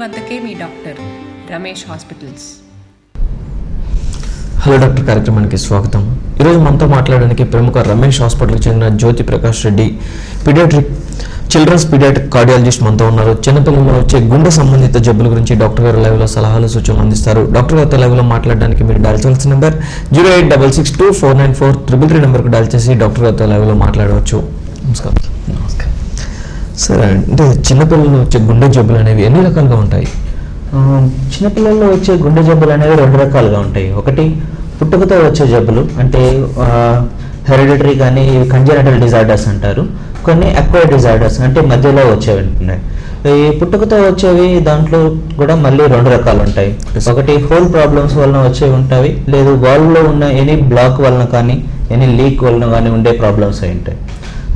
వద్దకే మీ doctor Ramesh hospitals. Hello doctor కార్యక్రమానికి స్వాగతం. ఈరోజు మనతో మాట్లాడడానికి ప్రముఖ రమేష్ హాస్పిటల్కి చెందిన Jyothi Prakash Reddy children's pediatric cardiologist మనతో ఉన్నారు. చిన్నపిల్లల్లో వచ్చే గుండె సంబంధిత జబ్బుల గురించి డాక్టర్ గారు లైవ్లో సలహాలు సూచనలు అందిస్తారు. డాక్టర్ గారితో లైవ్లో మాట్లాడడానికి మీరు డయల్ చేయాల్సిన నెంబర్ 08662494333 నెంబర్కి డయల్ చేసి డాక్టర్ గారితో లైవ్లో మాట్లాడవచ్చు. నమస్కారం. నమస్కారం. సరే, అంటే చిన్నపిల్లల్లో వచ్చే గుండె జబ్బులు అనేవి ఎన్ని రకాలుగా ఉంటాయి? చిన్నపిల్లల్లో వచ్చే గుండె జబ్బులు అనేవి రెండు రకాలుగా ఉంటాయి. ఒకటి పుట్టుకతో వచ్చే జబ్బులు, అంటే హెరిడిటరీ కానీ కంజెనిటల్ డిజార్డర్స్ అంటారు. కొన్ని అక్వైర్డ్ డిజార్డర్స్ అంటే మధ్యలో వచ్చేవి ఉన్నాయి. ఈ పుట్టుకతో వచ్చేవి దాంట్లో కూడా మళ్ళీ రెండు రకాలు ఉంటాయి. ఒకటి హోల్ ప్రాబ్లమ్స్ వలన వచ్చేవి ఉంటాయి, లేదు వాల్వ్లో ఉన్న ఎనీ బ్లాక్ వలన కానీ ఎనీ లీక్ వలన కానీ ఉండే ప్రాబ్లమ్స్ అయి ఉంటాయి.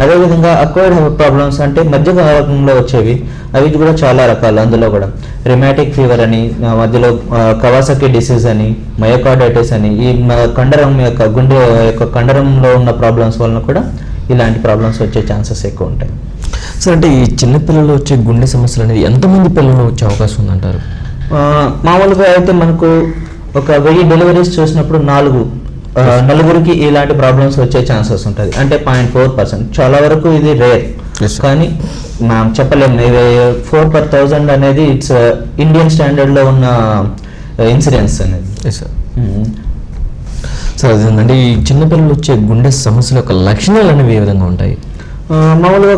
అదేవిధంగా అక్వైర్డ్ ప్రాబ్లమ్స్ అంటే మధ్యకాలంలో వచ్చేవి, అవి కూడా చాలా రకాలు. అందులో కూడా రిమాటిక్ ఫీవర్ అని, మధ్యలో కవాసకి డిసీజ్ అని, మయోకార్డైటిస్ అని, ఈ కండరం యొక్క గుండె యొక్క కండరంలో ఉన్న ప్రాబ్లమ్స్ వలన కూడా ఇలాంటి ప్రాబ్లమ్స్ వచ్చే ఛాన్సెస్ ఎక్కువ ఉంటాయి. సార్, అంటే ఈ చిన్నపిల్లలు వచ్చే గుండె సమస్యలు అనేది ఎంతమంది పిల్లలు వచ్చే అవకాశం ఉందంటారు? మామూలుగా అయితే మనకు ఒక 1000 డెలివరీస్ చూసినప్పుడు నలుగురికి ఇలాంటి ప్రాబ్లమ్స్ వచ్చే ఛాన్సెస్ ఉంటుంది, అంటే 0.4%. చాలా వరకు ఇది రేర్, కానీ మనం చెప్పలేము. 4/1000 అనేది ఇట్స్ ఇండియన్ స్టాండర్డ్లో ఉన్న ఇన్సిడెన్స్ అనేది. సార్, అదేంటంటే ఈ చిన్నపిల్లలు వచ్చే గుండె సమస్యల యొక్క లక్షణాలు అనేవి ఏ విధంగా ఉంటాయి? మామూలుగా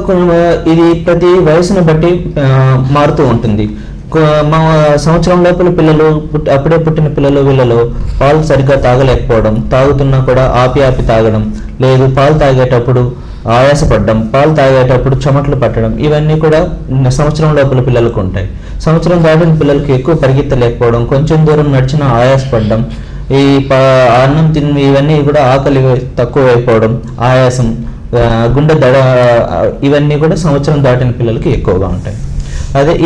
ఇది ప్రతి వయసును బట్టి మారుతూ ఉంటుంది. మా సంవత్సరం లోపల పిల్లలు, అప్పుడే పుట్టిన పిల్లలు, వీళ్ళలో పాలు సరిగ్గా తాగలేకపోవడం, తాగుతున్నా కూడా ఆపి తాగడం, లేదు పాలు తాగేటప్పుడు ఆయాసపడడం, పాలు తాగేటప్పుడు చెమటలు పట్టడం, ఇవన్నీ కూడా సంవత్సరం లోపల పిల్లలకు ఉంటాయి. సంవత్సరం దాటిన పిల్లలకి ఎక్కువ పరిగెత్తలేకపోవడం, కొంచెం దూరం నడిచినా ఆయాసపడడం, ఈ అన్నం తిని ఇవన్నీ కూడా ఆకలి తక్కువ అయిపోవడం, ఆయాసం, గుండె దడ, ఇవన్నీ కూడా సంవత్సరం దాటిన పిల్లలకి ఎక్కువగా ఉంటాయి.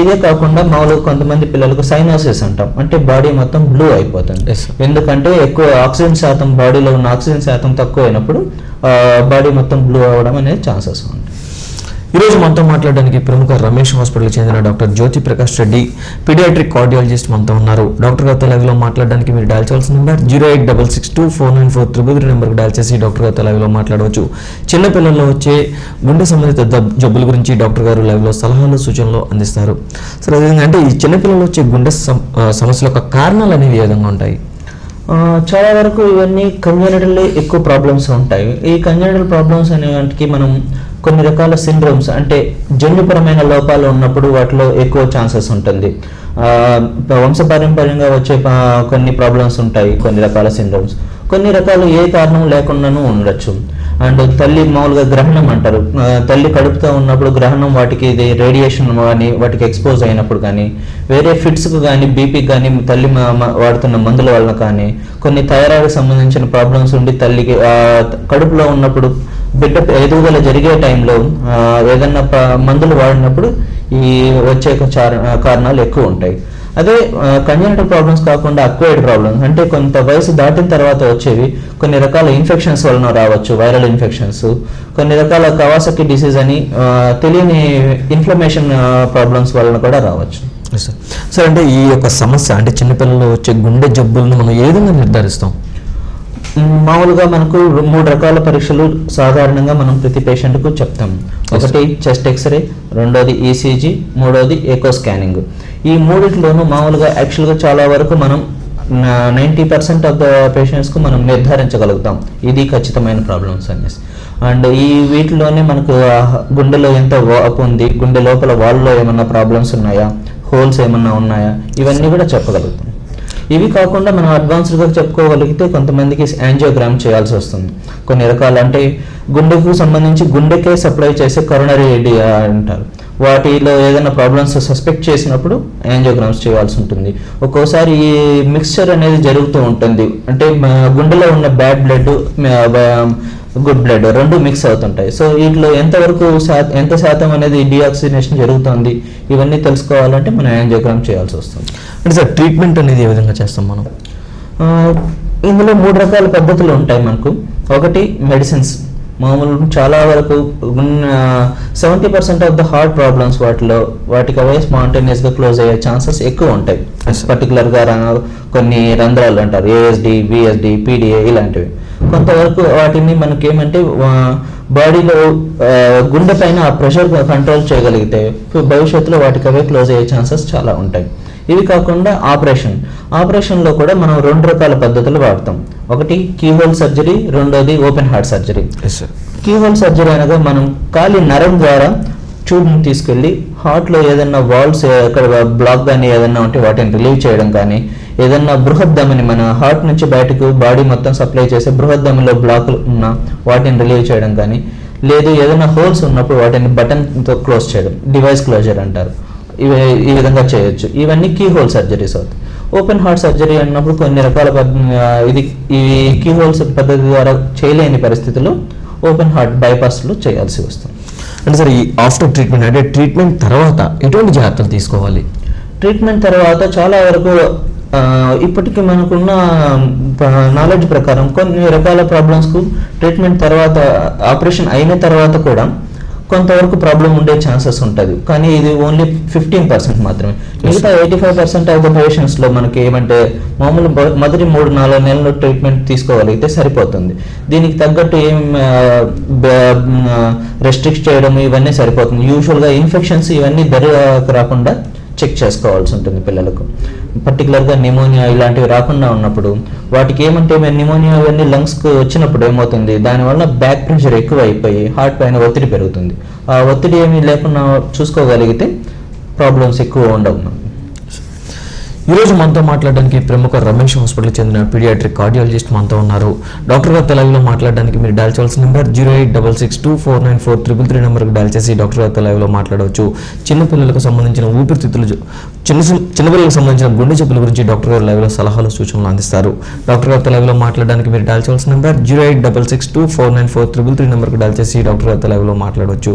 ఇదే కాకుండా మామూలుగా కొంతమంది పిల్లలకు సైనోసిస్ అంటాం, అంటే బాడీ మొత్తం బ్లూ అయిపోతుంది. ఎందుకంటే ఎక్కువ ఆక్సిజన్ శాతం, బాడీలో ఉన్న ఆక్సిజన్ శాతం తక్కువ అయినప్పుడు బాడీ మొత్తం బ్లూ అవ్వడం అనేది ఛాన్సెస్ ఉంటాయి. ఈరోజు మనతో మాట్లాడడానికి ప్రముఖ రమేష్ హాస్పిటల్కి చెందిన డాక్టర్ జ్యోతి ప్రకాష్ రెడ్డి పీడియాట్రిక్ కార్డియాలజిస్ట్ మనతో ఉన్నారు. డాక్టర్ గారితో లైవ్లో మాట్లాడడానికి మీరు డయల్ చేయాల్సిన నెంబర్ 08662494333 నెంబర్కి డయల్ చేసి డాక్టర్ గారితో లైవ్లో మాట్లాడవచ్చు. చిన్నపిల్లల్లో వచ్చే గుండె సంబంధిత జబ్బుల గురించి డాక్టర్ గారు లైవ్లో సలహాలు సూచనలు అందిస్తారు. సరే, అదేవిధంగా అంటే ఈ చిన్నపిల్లల్లో వచ్చే గుండె సమస్యల యొక్క కారణాలు అనేవి ఏ విధంగా ఉంటాయి? చాలా వరకు ఇవన్నీ కంజెనిటల్ ఎక్కువ ప్రాబ్లమ్స్ ఉంటాయి. ఈ కంజెనిటల్ ప్రాబ్లమ్స్ అనే వాటికి మనం కొన్ని రకాల సిండ్రోమ్స్, అంటే జన్యుపరమైన లోపాలు ఉన్నప్పుడు వాటిలో ఎక్కువ ఛాన్సెస్ ఉంటుంది. వంశపారంపర్యంగా వచ్చే కొన్ని ప్రాబ్లమ్స్ ఉంటాయి, కొన్ని రకాల సిండ్రోమ్స్. కొన్ని రకాలు ఏ కారణం లేకుండానూ ఉండొచ్చు. అండ్ తల్లి మామూలుగా గ్రహణం అంటారు, తల్లి కడుపుతో ఉన్నప్పుడు గ్రహణం, వాటికి ఇది రేడియేషన్ కానీ వాటికి ఎక్స్పోజ్ అయినప్పుడు కానీ, వేరే ఫిట్స్కు కానీ బీపీకి కానీ తల్లి వాడుతున్న మందుల వలన కానీ, కొన్ని థైరాయిడ్కి సంబంధించిన ప్రాబ్లమ్స్ ఉండి తల్లికి కడుపులో ఉన్నప్పుడు బిడ్డ ఎదుగుదల జరిగే టైంలో ఏదన్నా మందులు వాడినప్పుడు ఈ వచ్చే కారణాలు ఎక్కువ ఉంటాయి. అదే కంజెనిటల్ ప్రాబ్లమ్స్ కాకుండా అక్వైర్డ్ ప్రాబ్లమ్స్, అంటే కొంత వయసు దాటిన తర్వాత వచ్చేవి, కొన్ని రకాల ఇన్ఫెక్షన్స్ వలన రావచ్చు, వైరల్ ఇన్ఫెక్షన్స్, కొన్ని రకాల కవాసకి డిసీజ్ అని తెలియని ఇన్ఫ్లమేషన్ ప్రాబ్లమ్స్ వలన కూడా రావచ్చు. సార్, అంటే ఈ యొక్క సమస్య, అంటే చిన్నపిల్లల్లో వచ్చే గుండె జబ్బులను మనం ఏ విధంగా నిర్ధారిస్తాం? మామూలుగా మనకు 3 రకాల పరీక్షలు సాధారణంగా మనం ప్రతి పేషెంట్కు చెప్తాం. ఒకటి చెస్ట్ ఎక్స్రే, రెండోది ఈసీజీ, మూడోది ఎకో స్కానింగ్. ఈ మూడిట్లోనూ మామూలుగా యాక్చువల్గా చాలా వరకు మనం 90% ఆఫ్ ద పేషెంట్స్కు మనం నిర్ధారించగలుగుతాం ఇది ఖచ్చితమైన ప్రాబ్లమ్స్ అనేసి. అండ్ ఈ వీటిలోనే మనకు గుండెలో ఎంత వాపు ఉంది, గుండె లోపల వాల్లో ఏమన్నా ప్రాబ్లమ్స్ ఉన్నాయా, హోల్స్ ఏమన్నా ఉన్నాయా, ఇవన్నీ కూడా చెప్పగలుగుతాం. ఇవి కాకుండా మనం అడ్వాన్స్డ్గా చెప్పుకోగలిగితే కొంతమందికి యాంజియోగ్రామ్ చేయాల్సి వస్తుంది. కొన్ని రకాలు, అంటే గుండెకు సంబంధించి గుండెకే సప్లై చేసే కరోనరీ అంటారు, వాటిలో ఏదైనా ప్రాబ్లమ్స్ సస్పెక్ట్ చేసినప్పుడు యాంజియోగ్రామ్స్ చేయాల్సి ఉంటుంది. ఒక్కోసారి ఈ మిక్స్చర్ అనేది జరుగుతూ ఉంటుంది, అంటే గుండెలో ఉన్న బ్యాడ్ బ్లడ్, గుడ్ బ్లడ్ రెండు మిక్స్ అవుతుంటాయి. సో వీటిలో ఎంత శాతం అనేది డీఆక్సిజనేషన్ జరుగుతుంది, ఇవన్నీ తెలుసుకోవాలంటే మనం యాంజియోగ్రామ్ చేయాల్సి వస్తుంది. అంటే సార్, ట్రీట్మెంట్ అనేది ఏ విధంగా చేస్తాం మనం? ఇందులో 3 రకాల పద్ధతులు ఉంటాయి మనకు. ఒకటి మెడిసిన్స్, మామూలు చాలా వరకు 70% ఆఫ్ ద హార్ట్ ప్రాబ్లమ్స్ వాటికి అవే స్పాంటేనియస్గా క్లోజ్ అయ్యే ఛాన్సెస్ ఎక్కువ ఉంటాయి. పర్టికులర్గా కొన్ని రంధ్రాలు అంటారు, ఏఎస్డి, విఎస్డి, పీడిఏ ఇలాంటివి. కొంతవరకు వాటిని మనకేమంటే బాడీలో గుండె పైన ఆ ప్రెషర్ కంట్రోల్ చేయగలిగితే భవిష్యత్తులో వాటికి అవే క్లోజ్ అయ్యే ఛాన్సెస్ చాలా ఉంటాయి. ఇవి కాకుండా ఆపరేషన్లో కూడా మనం 2 రకాల పద్ధతులు వాడతాం. ఒకటి కీహోల్ సర్జరీ, రెండోది open heart surgery. Keyhole surgery అనగా మనం కాలి నరం ద్వారా ట్యూబ్ని తీసుకెళ్ళి హార్ట్లో ఏదైనా వాల్వ్స్ అక్కడ బ్లాక్ కానీ ఏదైనా ఉంటే వాటిని రిలీవ్ చేయడం కానీ, ఏదన్నా బృహద్దమని మన హార్ట్ నుంచి బయటకు బాడీ మొత్తం సప్లై చేసే బృహద్దమిలో బ్లాక్లు ఉన్న వాటిని రిలీవ్ చేయడం కానీ, లేదు ఏదైనా హోల్స్ ఉన్నప్పుడు వాటిని బటన్తో క్లోజ్ చేయడం, డివైస్ క్లోజర్ అంటారు. ఈ విధంగా చేయొచ్చు. ఇవన్నీ కీ హోల్ సర్జరీస్ అవుతాయి. ఓపెన్ హార్ట్ సర్జరీ అన్నప్పుడు కొన్ని రకాల ఈ కీ హోల్స్ పద్ధతి ద్వారా చేయలేని పరిస్థితుల్లో ఓపెన్ హార్ట్ బైపాస్లో చేయాల్సి వస్తుంది. అంటే సార్ ఈ ఆఫ్టర్ ట్రీట్మెంట్ అంటే ట్రీట్మెంట్ తర్వాత ఎటువంటి జాగ్రత్తలు తీసుకోవాలి? ట్రీట్మెంట్ తర్వాత చాలా వరకు ఇప్పటికీ మనకున్న నాలెడ్జ్ ప్రకారం కొన్ని రకాల ప్రాబ్లమ్స్కు ట్రీట్మెంట్ తర్వాత, ఆపరేషన్ అయిన తర్వాత కూడా కొంతవరకు ప్రాబ్లం ఉండే ఛాన్సెస్ ఉంటుంది. కానీ ఇది ఓన్లీ 15% మాత్రమే. మిగతా 85% ఆఫ్ ద పేషెంట్స్లో మనకి ఏమంటే మామూలు మొదటి 3-4 నెలలు ట్రీట్మెంట్ తీసుకోగలిగితే సరిపోతుంది. దీనికి తగ్గట్టు ఏం రెస్ట్రిక్ట్ చేయడం ఇవన్నీ సరిపోతుంది. యూజువల్గా ఇన్ఫెక్షన్స్ ఇవన్నీ దరికి రాకుండా చెక్ చేసుకోవాల్సి ఉంటుంది పిల్లలకు. పర్టికులర్గా నిమోనియా ఇలాంటివి రాకుండా ఉన్నప్పుడు వాటికి ఏమంటే నిమోనియా ఇవన్నీ లంగ్స్కు వచ్చినప్పుడు ఏమవుతుంది, దానివల్ల బ్యాక్ ప్రెషర్ ఎక్కువ అయిపోయి హార్ట్ పైన ఒత్తిడి పెరుగుతుంది. ఆ ఒత్తిడి ఏమీ లేకుండా చూసుకోగలిగితే ప్రాబ్లమ్స్ ఎక్కువ ఉండవు. ఈరోజు మనతో మాట్లాడడానికి ప్రముఖ రమేష్ హాస్పిటల్కి చెందిన పీడియాట్రిక్ కార్డియాలజిస్ట్ మనతో ఉన్నారు. డాక్టర్ గారు తెలుగులో మాట్లాడడానికి మీరు డయల్ చేయాల్సిన నెంబర్ 08662494333 నెంబర్కి డయల్ చేసి డాక్టర్ గారు తెలుగులో మాట్లాడవచ్చు. చిన్నపిల్లలకు సంబంధించిన ఊపిరితిత్తులు, చిన్నపిల్లలకు సంబంధించిన గుండె జబ్బుల గురించి డాక్టర్ గారు లైవ్లో సలహాలు సూచనలు అందిస్తారు. డాక్టర్ గారు తెలుగులో మాట్లాడడానికి మీరు డయల్ చేయాల్సిన నెంబర్ 08662494333 నెంబర్కి డయల్ చేసి డాక్టర్ గారు తెలుగులో మాట్లాడవచ్చు.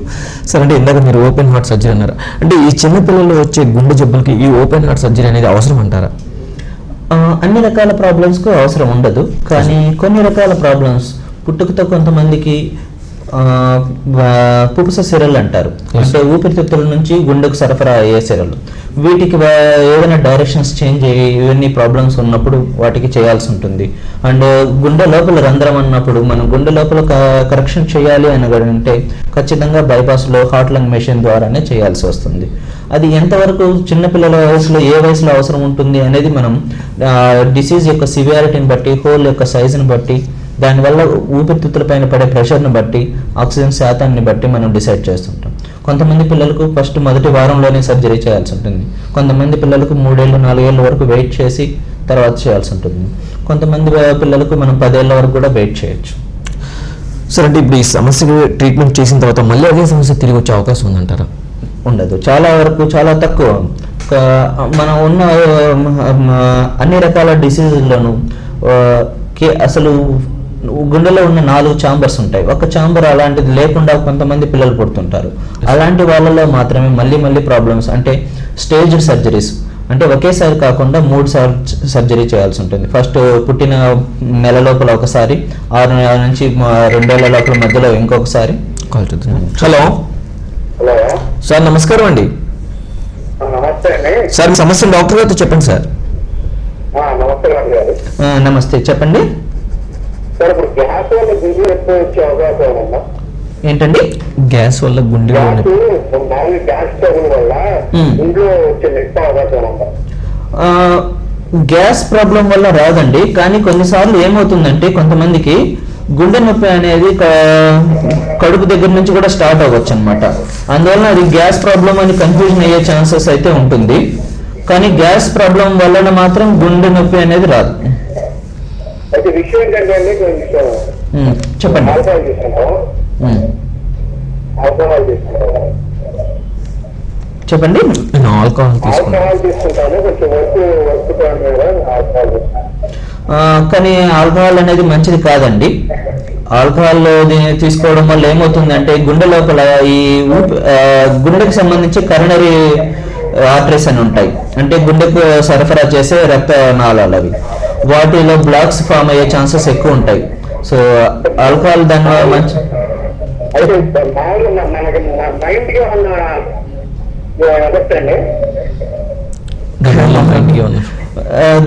సరే, అంటే ఇందాక మీరు ఓపెన్ హార్ట్ సర్జరీ అన్నారు. అంటే ఈ చిన్నపిల్లల్లో వచ్చే గుండె జబ్బులకి ఈ ఓపెన్ హార్ట్ సర్జరీ అనేది అవసరం అంటారా? అన్ని రకాల ప్రాబ్లమ్స్కు అవసరం ఉండదు. కానీ కొన్ని రకాల ప్రాబ్లమ్స్ పుట్టుకతో కొంతమందికి పుపుస సిరలు అంటారు, అంటే ఊపిరితిత్తుల నుంచి గుండెకు సరఫరా అయ్యే సిరలు. వీటికి ఏదైనా డైరెక్షన్స్ చేంజ్ అయ్యి ఇవన్నీ ప్రాబ్లమ్స్ ఉన్నప్పుడు వాటికి చేయాల్సి ఉంటుంది. అండ్ గుండె లోపల రంధ్రం అన్నప్పుడు మనం గుండె లోపల కరెక్షన్ చేయాలి అనగంటే ఖచ్చితంగా బైపాస్లో హార్ట్ లంగ్ మెషిన్ ద్వారానే చేయాల్సి వస్తుంది. అది ఎంతవరకు చిన్నపిల్లల వయసులో ఏ వయసులో అవసరం ఉంటుంది అనేది మనం డిసీజ్ యొక్క సివియారిటీని బట్టి, హోల్ యొక్క సైజుని బట్టి, దానివల్ల ఊపిరితిత్తుల పైన పడే ప్రెషర్ని బట్టి, ఆక్సిజన్ శాతాన్ని బట్టి మనం డిసైడ్ చేస్తుంటాం. కొంతమంది పిల్లలకు ఫస్ట్ మొదటి వారంలోనే సర్జరీ చేయాల్సి ఉంటుంది. కొంతమంది పిల్లలకు 3-4 ఏళ్ళ వరకు వెయిట్ చేసి తర్వాత చేయాల్సి ఉంటుంది. కొంతమంది పిల్లలకు మనం 10 ఏళ్ళ వరకు కూడా వెయిట్ చేయొచ్చు. సరే, అంటే ఇప్పుడు ఈ సమస్యకు ట్రీట్మెంట్ చేసిన తర్వాత మళ్ళీ అదే సమస్య తిరిగి వచ్చే అవకాశం ఉందంటారా? ఉండదు, చాలా వరకు చాలా తక్కువ. మనం ఉన్న అన్ని రకాల డిసీజుల్లోనూ అసలు గుండెలో ఉన్న 4 ఛాంబర్స్ ఉంటాయి. ఒక ఛాంబర్ అలాంటిది లేకుండా కొంతమంది పిల్లలు పుడుతుంటారు. అలాంటి వాళ్ళలో మాత్రమే మళ్ళీ ప్రాబ్లమ్స్, అంటే స్టేజ్డ్ సర్జరీస్, అంటే ఒకేసారి కాకుండా 3 సార్లు సర్జరీ చేయాల్సి ఉంటుంది. ఫస్ట్ పుట్టిన నెల లోపల ఒకసారి, 6 నెలల నుంచి 2 ఏళ్ల లోపల మధ్యలో ఇంకొకసారి. హలో సార్, నమస్కారం అండి. సార్, మీ సమస్య డాక్టర్ గారితో చెప్పండి సార్. నమస్తే, చెప్పండి. ఏంటండి? గ్యాస్ వల్ల గుండెలో గ్యాస్ ప్రాబ్లం వల్ల రాదండి. కానీ కొన్నిసార్లు ఏమవుతుందంటే కొంతమందికి గుండె నొప్పి అనేది కడుపు దగ్గర నుంచి కూడా స్టార్ట్ అవ్వచ్చు అనమాట. అందువల్ల అది గ్యాస్ ప్రాబ్లం అని కన్ఫ్యూజన్ అయ్యే ఛాన్సెస్ అయితే ఉంటుంది. కానీ గ్యాస్ ప్రాబ్లం వలన మాత్రం గుండె నొప్పి అనేది రాదు. చెప్పండి. చెప్పండి. కానీ ఆల్కహాల్ అనేది మంచిది కాదండి. ఆల్కహాల్ తీసుకోవడం వల్ల ఏమవుతుందంటే గుండె లోపల ఈ గుండెకి సంబంధించి కరోనరీ ఆర్టరీస్ అని ఉంటాయి, అంటే గుండెకు సరఫరా చేసే రక్త నాళాలు, అవి వాటిలో బ్లాక్స్ ఫామ్ అయ్యే ఛాన్సెస్ ఎక్కువ ఉంటాయి. సో ఆల్కహాల్ దానివల్ల అయితే మామూలుగా మనకి మైండ్ కి ఉన్న వస్తండి.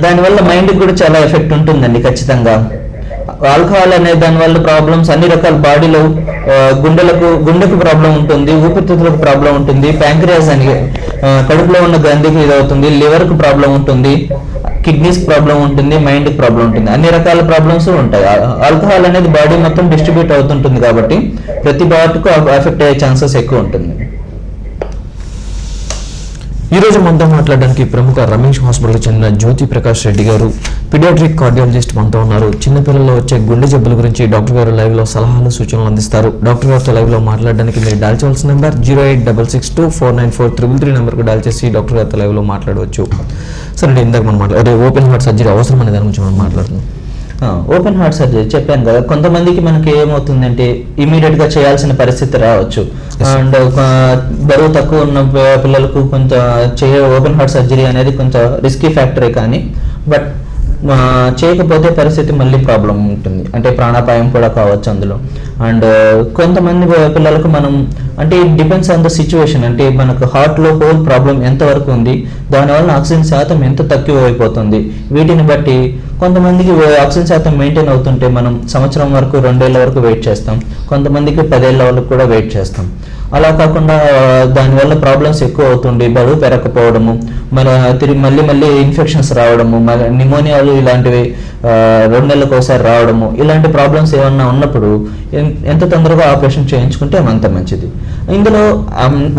దానివల్ల మైండ్ కూడా చాలా ఎఫెక్ట్ ఉంటుందండి ఖచ్చితంగా. ఆల్కహాల్ అనే దాని వల్ల ప్రాబ్లమ్స్ అన్ని రకాల బాడీలో గుండెకు ప్రాబ్లం ఉంటుంది, ఊపిరితిత్తులకు ప్రాబ్లం ఉంటుంది, ప్యాంక్రియాస్ అని కడుపులో ఉన్న గ్రంథికి ఇదవుతుంది, లివర్కు ప్రాబ్లం ఉంటుంది, కిడ్నీస్ ప్రాబ్లం ఉంటుంది, మైండ్కి ప్రాబ్లం ఉంటుంది, అన్ని రకాల ప్రాబ్లమ్స్ ఉంటాయి. ఆల్కహాల్ అనేది బాడీ మొత్తం డిస్ట్రిబ్యూట్ అవుతుంటుంది కాబట్టి ప్రతి పార్ట్కు ఎఫెక్ట్ అయ్యే ఛాన్సెస్ ఎక్కువ ఉంటుంది. ఈ రోజు మనతో మాట్లాడడానికి ప్రముఖ రమేష్ హాస్పిటల్కి చెందిన జ్యోతి ప్రకాష్ రెడ్డి గారు, పీడియాట్రిక్ కార్డియాలజిస్ట్ మనతో ఉన్నారు. చిన్నపిల్లల్లో వచ్చే గుండె జబ్బుల గురించి డాక్టర్ గారు లైవ్ లో సలహాలు సూచనలు అందిస్తారు. డాక్టర్ గారితో లైవ్ లో మాట్లాడడానికి మీరు డయల్ చేయవలసిన నెంబర్ 08662494333 నెంబర్కు డయల్ చేసి డాక్టర్ గారితో లైవ్ లో మాట్లాడవచ్చు. సరే, ఇందాక మనం మాట్లాడే ఓపెన్ హార్ట్ సర్జరీ అవసరం అనే దాని గురించి మనం మాట్లాడుతున్నాం. ఓపెన్ హార్ట్ సర్జరీ చెప్పాను కదా, కొంతమందికి మనకి ఏమవుతుందంటే ఇమీడియట్ గా చేయాల్సిన పరిస్థితి రావచ్చు. అండ్ బరువు తక్కువ ఉన్న పిల్లలకు కొంత ఓపెన్ హార్ట్ సర్జరీ అనేది కొంచెం రిస్కీ ఫ్యాక్టరే, కానీ బట్ చేయకపోతే పరిస్థితి మళ్ళీ ప్రాబ్లం ఉంటుంది, అంటే ప్రాణాపాయం కూడా కావచ్చు అందులో. అండ్ కొంతమంది పిల్లలకు మనం అంటే it depends on the situation, అంటే మనకు హార్ట్లో హోల్ ప్రాబ్లం ఎంతవరకు ఉంది, దానివల్ల ఆక్సిజన్ శాతం ఎంత తక్కువ అయిపోతుంది, వీటిని బట్టి కొంతమందికి ఆక్సిజన్ శాతం మెయింటైన్ అవుతుంటే మనం సంవత్సరం వరకు 2 ఏళ్ల వరకు వెయిట్ చేస్తాం, కొంతమందికి 10 ఏళ్ల వరకు కూడా వెయిట్ చేస్తాం. అలా కాకుండా దానివల్ల ప్రాబ్లమ్స్ ఎక్కువ అవుతుండి బరువు పెరగకపోవడము, మళ్ళీ ఇన్ఫెక్షన్స్ రావడము, నిమోనియాలు ఇలాంటివి 2 నెలలకు ఒకసారి రావడము, ఇలాంటి ప్రాబ్లమ్స్ ఏమన్నా ఉన్నప్పుడు ఎంత తొందరగా ఆపరేషన్ చేయించుకుంటే అంత మంచిది. ఇందులో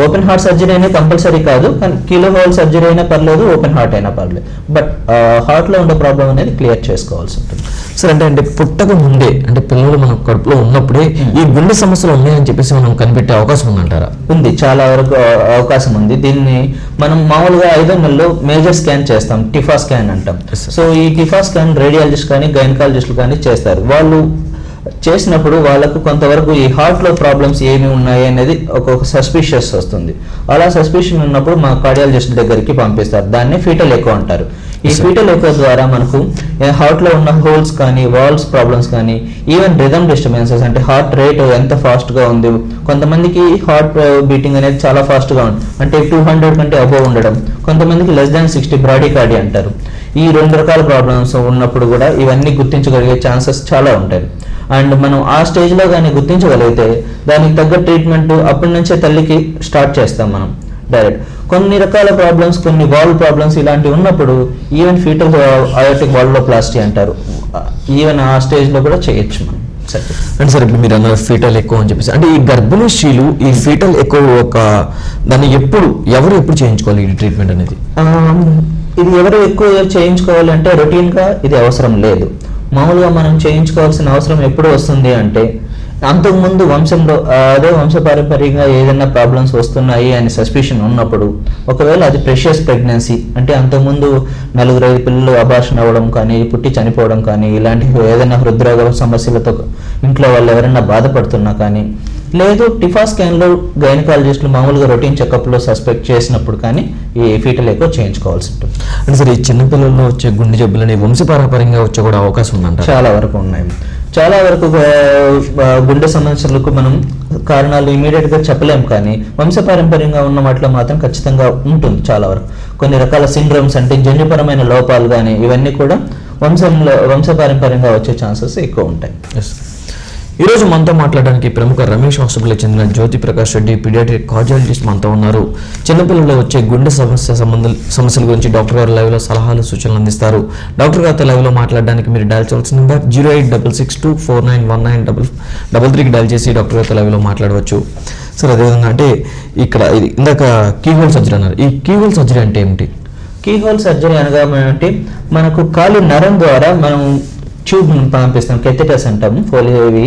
ఓపెన్ హార్ట్ సర్జరీ అనేది కంపల్సరీ కాదు, కానీ కీలో హోల్ సర్జరీ అయినా పర్లేదు, ఓపెన్ హార్ట్ అయినా పర్లేదు, బట్ హార్ట్లో ఉండే ప్రాబ్లం అనేది క్లియర్ చేసుకోవాల్సి ఉంటుంది. సరే, అంటే పుట్టక ముందే, అంటే పిల్లలు మన కడుపులో ఉన్నప్పుడే ఈ గుండె సమస్యలు ఉన్నాయని చెప్పేసి మనం కనిపెట్టే అవకాశం ఉందంటారా? ఉంది, చాలా వరకు అవకాశం ఉంది. దీన్ని మనం మామూలుగా 5 నెలల్లో మేజర్ స్కాన్ చేస్తాం, టిఫా స్కాన్ అంటాం. సో ఈ టిఫా స్కాన్ రేడియాలజిస్ట్ కానీ గైనకాలజిస్టులు కానీ చేస్తారు. వాళ్ళు చేసినప్పుడు వాళ్ళకు కొంతవరకు ఈ హార్ట్లో ప్రాబ్లమ్స్ ఏమి ఉన్నాయి అనేది ఒక్కొక్క సస్పిషియస్ వస్తుంది. అలా సస్పిషన్ ఉన్నప్పుడు మా కార్డియాలజిస్ట్ దగ్గరికి పంపిస్తారు. దాన్ని ఫీటల్ ఎకో అంటారు. ఈ ఫీటల్ ఎకో ద్వారా మనకు హార్ట్లో ఉన్న హోల్స్ కానీ వాల్వ్స్ ప్రాబ్లమ్స్ కానీ, ఈవెన్ రిథమ్ డిస్టర్బెన్సెస్, అంటే హార్ట్ రేట్ ఎంత ఫాస్ట్గా ఉంది, కొంతమందికి హార్ట్ బీటింగ్ అనేది చాలా ఫాస్ట్గా ఉంది, అంటే 200 కంటే అబోవ్ ఉండడం, కొంతమందికి లెస్ దాన్ 60 బ్రాడీకార్డీ అంటారు. ఈ 2 రకాల ప్రాబ్లమ్స్ ఉన్నప్పుడు కూడా ఇవన్నీ గుర్తించగలిగే ఛాన్సెస్ చాలా ఉంటాయి. అండ్ మనం ఆ స్టేజ్లో కానీ గుర్తించగలిగితే దానికి తగ్గ ట్రీట్మెంట్ అప్పటి నుంచే తల్లికి స్టార్ట్ చేస్తాం మనం డైరెక్ట్. కొన్ని రకాల ప్రాబ్లమ్స్, కొన్ని వాల్వ్ ప్రాబ్లమ్స్ ఇలాంటివి ఉన్నప్పుడు ఈవెన్ ఫీటల్ అయోటిక్ వాల్వ్లోప్లాస్టీ అంటారు, ఈవెన్ ఆ స్టేజ్లో కూడా చేయొచ్చు మనం. అంటే సార్, ఇప్పుడు మీరు అన్నారు ఫీటల్ ఎక్కువ అని చెప్పేసి, అంటే ఈ గర్భిణీ స్త్రీలు ఈ ఫీటల్ ఎక్కువ దాన్ని ఎవరు ఎప్పుడు చేయించుకోవాలి ఈ ట్రీట్మెంట్ అనేది? ఇది ఎవరు ఎక్కువ చేయించుకోవాలి అంటే రొటీన్గా ఇది అవసరం లేదు. మామూలుగా మనం చేయించుకోవాల్సిన అవసరం ఎప్పుడు వస్తుంది అంటే అంతకుముందు వంశంలో అదే వంశపారంపర్యంగా ఏదైనా ప్రాబ్లమ్స్ వస్తున్నాయి అని సస్పిషన్ ఉన్నప్పుడు, ఒకవేళ అది ప్రెషియస్ ప్రెగ్నెన్సీ, అంటే అంతకుముందు 4-5 పిల్లలు అబార్షన్ అవ్వడం కానీ, పుట్టి చనిపోవడం కానీ, ఇలాంటి ఏదైనా హృద్రోగ సమస్యలతో ఇంట్లో వాళ్ళు ఎవరైనా బాధపడుతున్నా కానీ, లేదు టిఫా స్కాన్లో గైనకాలజిస్టులు మామూలుగా రొటీన్ చెకప్లో సస్పెక్ట్ చేసినప్పుడు కానీ ఈ ఫీటల్ ఎకో చేయించుకోవాల్సి ఉంటుంది. అంటే సరే, ఈ చిన్నపిల్లల్లో వచ్చే గుండె జబ్బులని వంశపారంపర్యంగా వచ్చే కూడా అవకాశం ఉందంట? చాలా వరకు ఉన్నాయి. చాలా వరకు గుండె సమస్యలకు మనం కారణాలు ఇమీడియట్గా చెప్పలేం, కానీ వంశపారంపర్యంగా ఉన్న వాటిలో మాత్రం ఖచ్చితంగా ఉంటుంది చాలా వరకు. కొన్ని రకాల సిండ్రోమ్స్, అంటే జన్యుపరమైన లోపాలు కానీ, ఇవన్నీ కూడా వంశపారంపర్యంగా వచ్చే ఛాన్సెస్ ఎక్కువ ఉంటాయి. ఈ రోజు మనతో మాట్లాడడానికి ప్రముఖ రమేష్ హాస్పిటల్కి చెందిన జ్యోతి ప్రకాష్ రెడ్డి, పీడియాట్రిక్ కార్డియాలజిస్ట్ మనతో ఉన్నారు. చిన్నపిల్లల్లో వచ్చే గుండె సమస్యల గురించి డాక్టర్ గారు లైవ్ లో సలహాలు సూచనలు అందిస్తారు. డాక్టర్ గారితో లైవ్ లో మాట్లాడడానికి మీరు డయల్ చేయవలసిన నెంబర్ 08662491933కి డయల్ చేసి డాక్టర్ గారితో లైవ్ లో మాట్లాడవచ్చు. సార్, అదేవిధంగా అంటే ఇక్కడ ఇందాక కీహోల్ సర్జరీ అన్నారు, ఈ కీహోల్ సర్జరీ అంటే ఏమిటి? కీహోల్ సర్జరీ అనగా అంటే మనకు కాలి నరం ద్వారా మనం ట్యూబ్ పంపిస్తాం, కెథెటర్స్ అంటాము. ఫోలియోవి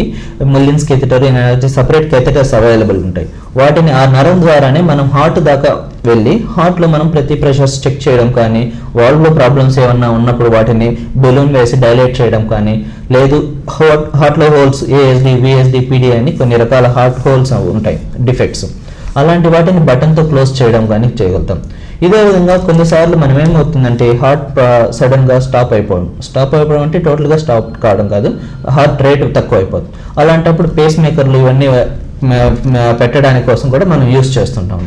ముల్లిన్స్ కెథెటర్ సపరేట్ కెథెటర్స్ అవైలబుల్ ఉంటాయి. వాటిని ఆ నరం ద్వారానే మనం హార్ట్ దాకా వెళ్ళి హార్ట్లో మనం ప్రతి ప్రెషర్స్ చెక్ చేయడం కానీ, వాల్వ్లో ప్రాబ్లమ్స్ ఏమన్నా ఉన్నప్పుడు వాటిని బెలూన్ వేసి డైలేట్ చేయడం కానీ, లేదు హార్ట్లో హోల్స్ ఏఎస్డి, విఎస్డి, పిడి అని కొన్ని రకాల హార్ట్ హోల్స్ ఉంటాయి, డిఫెక్ట్స్, అలాంటి వాటిని బటన్తో క్లోజ్ చేయడం కానీ చేయగలుగుతాం. ఇదే విధంగా కొన్నిసార్లు మనం ఏమవుతుందంటే హార్ట్ సడన్గా స్టాప్ అయిపోవడం అంటే టోటల్గా స్టాప్ కావడం కాదు, హార్ట్ రేట్ తక్కువ అయిపోతుంది. అలాంటప్పుడు పేస్ మేకర్లు ఇవన్నీ పెట్టడానికి కోసం కూడా మనం యూస్ చేస్తుంటాం.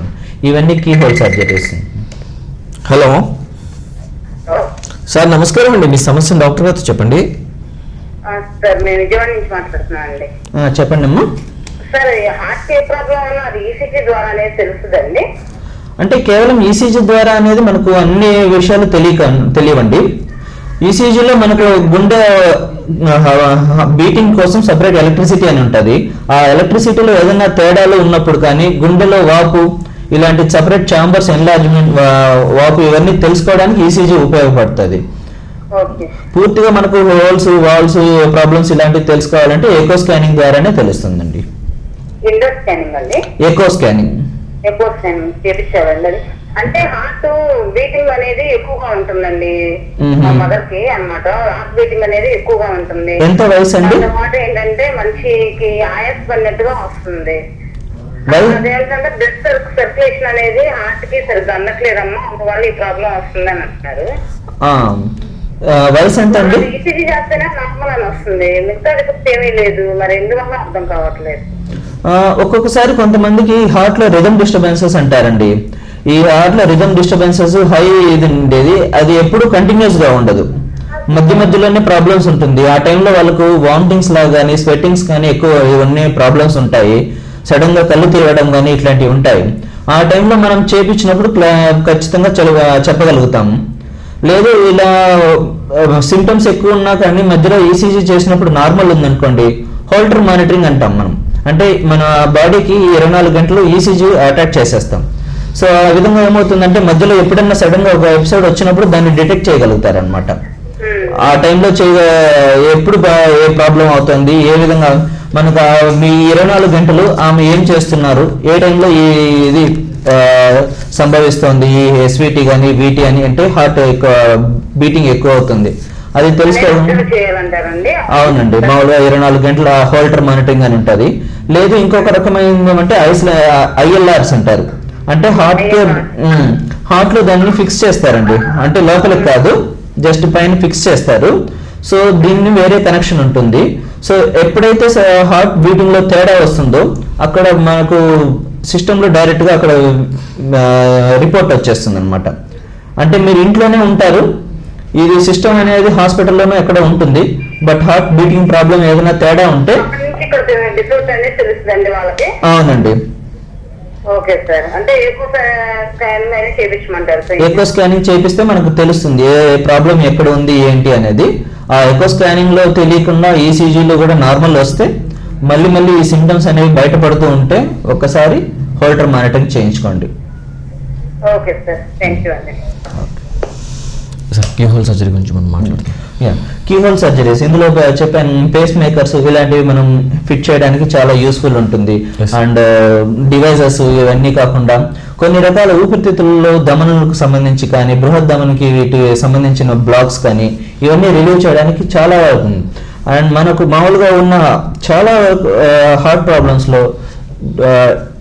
ఇవన్నీ keyhole surgeries. Hello sir, నమస్కారం అండి. మీ సమస్యను డాక్టర్ గారితో చెప్పండి. సార్ నేను విజయవాడ నుంచి మాట్లాడుతున్నాను అండి. చెప్పండి అమ్మా. సార్ హార్ట్ ఏ ప్రాబ్లం వల్ల అది ఈసీజీ ద్వారా అనేది తెలుస్తుందండి? అంటే కేవలం ఈసీజీ ద్వారా అనేది మనకు అన్ని విషయాలు తెలియవండి. ఈసీజీలో మనకు గుండె బీటింగ్ కోసం సపరేట్ ఎలక్ట్రిసిటీ అని ఉంటుంది. ఆ ఎలక్ట్రిసిటీలో ఏదైనా తేడాలు ఉన్నప్పుడు కానీ గుండెలో వాపు ఇలాంటి సపరేట్ ఛాంబర్స్ ఎన్లార్జ్మెంట్ వాపు ఇవన్నీ తెలుసుకోవడానికి ఈసీజీ ఉపయోగపడుతుంది. పూర్తిగా మనకు హోల్స్ వాల్స్ ప్రాబ్లమ్స్ ఇలాంటివి తెలుసుకోవాలంటే ఎకో స్కానింగ్ ద్వారానే తెలుస్తుందండి. ఎకో స్కానింగ్ చేపించాలండి. అంటే హార్ట్ బీటింగ్ అనేది ఎక్కువగా ఉంటుందండి మా మదర్ కి అన్నమాట. హార్ట్ బీటింగ్ అనేది ఎక్కువగా ఉంటుంది. ఎంత వయసు అండి? ఏంటంటే మనిషికి ఆయాస్ పడినట్టుగా వస్తుంది. అదేంటంటే బ్లడ్ సర్క్యులేషన్ అనేది హార్ట్ కి సరిగ్గా అందట్లేదమ్మా, అందువల్ల ఈ ప్రాబ్లం వస్తుంది అని అంటున్నారు. వయసు ఎంత అండి? ఈసీజీ చేస్తేనే నార్మల్ అని వస్తుంది, మిగతా ఏమీ లేదు. మరి ఎందువల్ల అర్థం కావట్లేదు. ఒక్కొక్కసారి కొంతమందికి హార్ట్ లో రిథమ్ డిస్టర్బెన్సెస్ అంటారండి. ఈ హార్ట్ లో రిథమ్ డిస్టర్బెన్సెస్ హై ఇది ఉండేది, అది ఎప్పుడు కంటిన్యూస్ గా ఉండదు, మధ్య మధ్యలోనే ప్రాబ్లమ్స్ ఉంటుంది. ఆ టైంలో వాళ్ళకు వామిటింగ్స్ లా కానీ స్వెట్టింగ్స్ కానీ ఎక్కువ ఇవన్నీ ప్రాబ్లమ్స్ ఉంటాయి. సడన్ గా కళ్ళు తిరగడం కానీ ఇట్లాంటివి ఉంటాయి. ఆ టైంలో మనం చేపించినప్పుడు ఖచ్చితంగా చెప్పగలుగుతాం. లేదు ఇలా సిమ్టమ్స్ ఎక్కువ ఉన్నా కానీ మధ్యలో ఈసీజీ చేసినప్పుడు నార్మల్ ఉందనుకోండి, హోల్టర్ మానిటరింగ్ అంటాం మనం. అంటే మన బాడీకి 24 గంటలు ఈసీజీ అటాక్ చేసేస్తాం. సో ఆ విధంగా ఏమవుతుందంటే మధ్యలో ఎప్పుడన్నా సడన్ గా ఒక ఎపిసోడ్ వచ్చినప్పుడు దాన్ని డిటెక్ట్ చేయగలుగుతారు అనమాట. ఆ టైంలో ఎప్పుడు ఏ ప్రాబ్లం అవుతుంది, ఏ విధంగా మనకు మీ 24 గంటలు ఆమె ఏం చేస్తున్నారు, ఏ టైంలో ఇది సంభవిస్తోంది, ఈ ఎస్విటి కానీ వీటి అని అంటే హార్ట్ ఎక్కువ బీటింగ్ ఎక్కువ అవుతుంది అది తెలుసుకోవడం. అవునండి, మామూలుగా 24 గంటల హోల్టర్ మానిటరింగ్ అని ఉంటుంది. లేదు ఇంకొక రకమైన ఏమంటే ఐఎల్ఆర్స్ అంటారు. అంటే హార్ట్ లో దాన్ని ఫిక్స్ చేస్తారండి, అంటే లోపలికి కాదు జస్ట్ పైన ఫిక్స్ చేస్తారు. సో దీన్ని వేరే కనెక్షన్ ఉంటుంది. సో ఎప్పుడైతే హార్ట్ బీటింగ్ లో తేడా వస్తుందో అక్కడ మనకు సిస్టమ్ లో డైరెక్ట్ గా అక్కడ రిపోర్ట్ వచ్చేస్తుంది అనమాట. అంటే మీరు ఇంట్లోనే ఉంటారు, ఇది సిస్టమ్ అనేది హాస్పిటల్లోనే ఎక్కడ ఉంటుంది, బట్ హార్ట్ బీటింగ్ ప్రాబ్లం ఏదైనా తేడా ఉంటే అవునండి. ఎకో స్కానింగ్ చేపిస్తే మనకు తెలుస్తుంది ఏ ప్రాబ్లం ఎక్కడ ఉంది ఏంటి అనేది. ఆ ఎకో స్కానింగ్ లో తెలియకుండా ఈసీజీలో కూడా నార్మల్ వస్తే మళ్ళీ ఈ సిమ్టమ్స్ అనేవి బయటపడుతూ ఉంటే ఒక్కసారి హోల్టర్ మానిటరింగ్ చేయించుకోండి. కీ హోల్ సర్జరీ గురించి మనం మాట్లాడుతాం. కీ హోల్ సర్జరీస్ ఇందులో చెప్పాను, పేస్ మేకర్స్ ఇలాంటివి మనం ఫిట్ చేయడానికి చాలా యూస్ఫుల్ ఉంటుంది. అండ్ డివైజెస్ ఇవన్నీ కాకుండా కొన్ని రకాల ఊపిరితిత్తులలో దమనులకు సంబంధించి కానీ బృహత్ ధమనికి వీటి సంబంధించిన బ్లాక్స్ కానీ ఇవన్నీ రిలీవ్ చేయడానికి చాలా అండ్ మనకు మామూలుగా ఉన్న చాలా హార్ట్ ప్రాబ్లమ్స్లో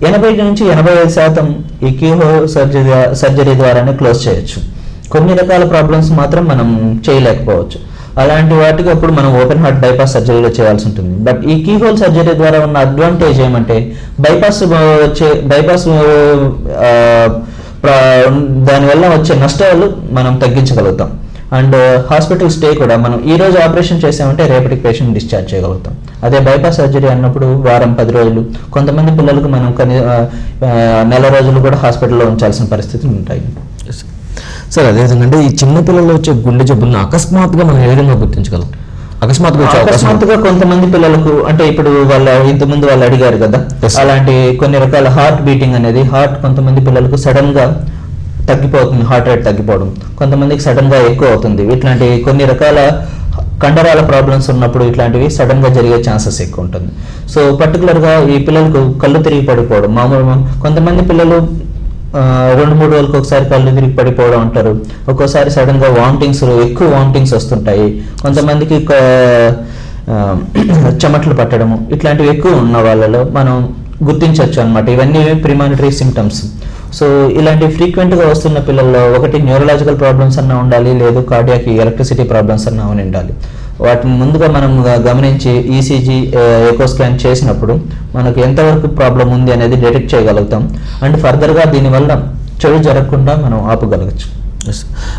80 నుంచి 85% ఈ కీ హోల్ సర్జరీ ద్వారానే క్లోజ్ చేయొచ్చు. కొన్ని రకాల ప్రాబ్లమ్స్ మాత్రం మనం చేయలేకపోవచ్చు. అలాంటి వాటికి అప్పుడు మనం ఓపెన్ హార్ట్ బైపాస్ సర్జరీలో చేయాల్సి ఉంటుంది. బట్ ఈ కీ హోల్ సర్జరీ ద్వారా ఉన్న అడ్వాంటేజ్ ఏమంటే బైపాస్ దానివల్ల వచ్చే నష్టాలు మనం తగ్గించగలుగుతాం. అండ్ హాస్పిటల్ స్టే కూడా మనం ఈ రోజు ఆపరేషన్ చేసామంటే రేపటికి పేషెంట్ డిశ్చార్జ్ చేయగలుగుతాం. అదే బైపాస్ సర్జరీ అన్నప్పుడు వారం 10 రోజులు, కొంతమంది పిల్లలకు మనం నెల రోజులు కూడా హాస్పిటల్లో ఉంచాల్సిన పరిస్థితులు ఉంటాయి. సార్ అదేవిధంగా అంటే ఈ చిన్న పిల్లల్లో వచ్చే గుండె జబ్బులను అకస్మాత్తుగా మనం ఏ విధంగా గుర్తించగలం? అకస్మాత్తుగా కొంతమంది పిల్లలకు అంటే ఇప్పుడు ఇంతకుముందు వాళ్ళు అడిగారు కదా, అలాంటి కొన్ని రకాల హార్ట్ బీటింగ్ అనేది కొంతమంది పిల్లలకు సడన్ గా తగ్గిపోతుంది, హార్ట్ రేట్ తగ్గిపోవడం, కొంతమందికి సడన్ గా ఎక్కువ అవుతుంది. ఇట్లాంటి కొన్ని రకాల కండరాల ప్రాబ్లమ్స్ ఉన్నప్పుడు ఇట్లాంటివి సడన్ గా జరిగే ఛాన్సెస్ ఎక్కువ ఉంటుంది. సో పర్టికులర్ గా ఈ పిల్లలకు కళ్ళు తిరిగి పడిపోవడం, మామూలుగా కొంతమంది పిల్లలు 2-3 రోజులకు ఒకసారి కళ్ళు తిరిగి పడిపోవడం అంటారు. ఒక్కోసారి సడన్ గా ఎక్కువ వామిటింగ్స్ వస్తుంటాయి. కొంతమందికి చెమటలు పట్టడము ఇట్లాంటివి ఎక్కువ ఉన్న వాళ్ళలో మనం గుర్తించవచ్చు అనమాట. ఇవన్నీ ప్రిమానిటరీ సిమ్టమ్స్. సో ఇలాంటి ఫ్రీక్వెంట్గా వస్తున్న పిల్లల్లో ఒకటి న్యూరలాజికల్ ప్రాబ్లమ్స్ అన్నా ఉండాలి, లేదు కార్డియాక్ ఎలక్ట్రిసిటీ ప్రాబ్లమ్స్ అన్నా ఉండాలి. వాటిని ముందుగా మనం గమనించి ఈసీజీ ఎకో స్కాన్ చేసినప్పుడు మనకు ఎంతవరకు ప్రాబ్లం ఉంది అనేది డిటెక్ట్ చేయగలుగుతాం. అండ్ ఫర్దర్గా దీనివల్ల చెడు జరగకుండా మనం ఆపగలగచ్చు.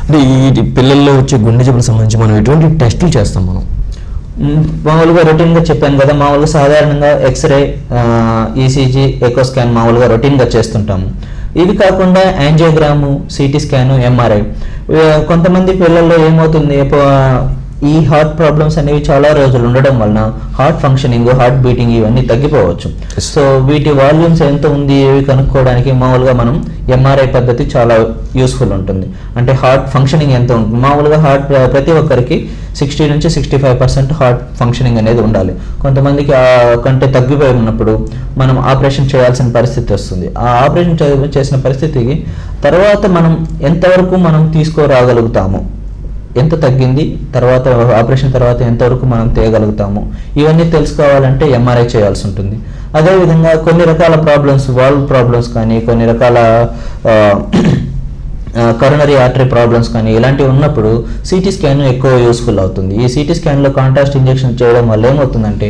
అంటే ఈ పిల్లల్లో వచ్చే గుండె జబ్బులకు సంబంధించి మనం ఎటువంటి టెస్టులు చేస్తాం? మనం మామూలుగా రొటీన్గా చెప్పాను కదా, మామూలుగా సాధారణంగా ఎక్స్రే, ఈసీజీ, ఎకో స్కాన్ మామూలుగా రొటీన్గా చేస్తుంటాము. ఇవి కాకుండా యాంజియోగ్రాము, సిటీ స్కాను, ఎంఆర్ఐ. కొంతమంది పిల్లల్లో ఏమవుతుంది, ఈ హార్ట్ ప్రాబ్లమ్స్ అనేవి చాలా రోజులు ఉండడం వలన హార్ట్ ఫంక్షనింగ్, హార్ట్ బీటింగ్ ఇవన్నీ తగ్గిపోవచ్చు. సో వీటి వాల్యూమ్స్ ఎంత ఉంది ఇవి కనుక్కోవడానికి మామూలుగా మనం ఎంఆర్ఐ పద్ధతి చాలా యూస్ఫుల్ ఉంటుంది. అంటే హార్ట్ ఫంక్షనింగ్ ఎంత ఉంటుంది, మామూలుగా హార్ట్ ప్రతి ఒక్కరికి 60 నుంచి 65% హార్ట్ ఫంక్షనింగ్ అనేది ఉండాలి. కొంతమందికి కంటే తగ్గిపోయి ఉన్నప్పుడు మనం ఆపరేషన్ చేయాల్సిన పరిస్థితి వస్తుంది. ఆ ఆపరేషన్ చేసిన పరిస్థితికి తర్వాత మనం ఎంతవరకు మనం తీసుకురాగలుగుతాము, ఎంత తగ్గింది, తర్వాత ఆపరేషన్ తర్వాత ఎంతవరకు మనం తేయగలుగుతాము, ఇవన్నీ తెలుసుకోవాలంటే ఎంఆర్ఐ చేయాల్సి ఉంటుంది. అదేవిధంగా కొన్ని రకాల ప్రాబ్లమ్స్, వాల్వ్ ప్రాబ్లమ్స్ కానీ, కొన్ని రకాల కరోనరీ ఆర్టరీ ప్రాబ్లమ్స్ కానీ ఇలాంటివి ఉన్నప్పుడు సిటీ స్కాన్ ఎక్కువ యూస్ఫుల్ అవుతుంది. ఈ సిటీ స్కాన్లో కాంట్రాస్ట్ ఇంజెక్షన్ చేయడం వల్ల ఏమవుతుందంటే